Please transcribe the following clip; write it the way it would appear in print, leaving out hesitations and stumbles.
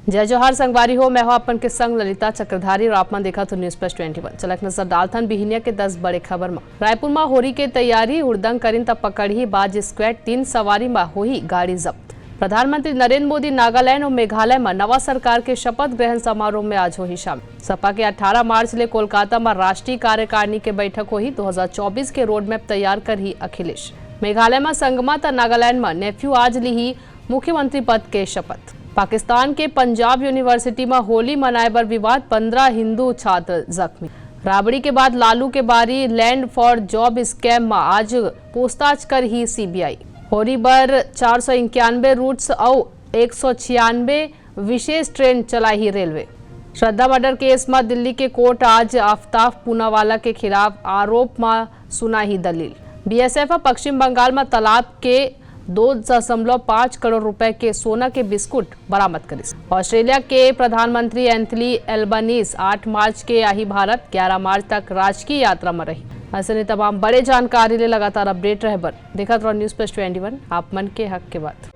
जय जोहार संगवारी हो। मैं हूं अपन के संग ललिता चक्रधारी और आप मन देखा तो न्यूज प्लस 21। चलक नजर डालथन बिहिनिया के 10 बड़े खबर में। रायपुर में होरी के तैयारी हुड़दंग करिन तब पकड़ी बाज स्क्वाड 3 सवारी में होही गाड़ी जब्त। प्रधानमंत्री नरेंद्र मोदी नागालैंड और मेघालय में नवा सरकार के शपथ ग्रहण समारोह में आज होही शामिल। सपा के 18 मार्च ले कोलकाता में राष्ट्रीय कार्यकारिणी के बैठक होही। 2024 के रोड मैप तैयार कर ही अखिलेश। मेघालय में संगमा त नागालैंड में नेफ्यू आज ली ही मुख्यमंत्री पद के शपथ। पाकिस्तान के पंजाब यूनिवर्सिटी में होली मनाए बर विवाद, 15 हिंदू छात्र जख्मी। राबड़ी के बाद लालू के बारी लैंड फॉर जॉब स्कैम में आज पूछताछ कर ही सीबीआई। होरी बर 491 रूट्स और 196 विशेष ट्रेन चलाई ही रेलवे। श्रद्धा मर्डर केस में दिल्ली के कोर्ट आज आफ्ताब पूनावाला के खिलाफ आरोप में सुना ही दलील। बीएसएफ पश्चिम बंगाल में तालाब के 2.5 करोड़ रुपए के सोना के बिस्कुट बरामद करी। ऑस्ट्रेलिया के प्रधानमंत्री एंथनी एल्बनीज 8 मार्च के आई भारत, 11 मार्च तक राजकीय यात्रा में रही। ऐसे तमाम बड़े जानकारी ले लगातार अपडेट रहे बर देखा तो न्यूज प्लस 21 आप मन के हक के बात।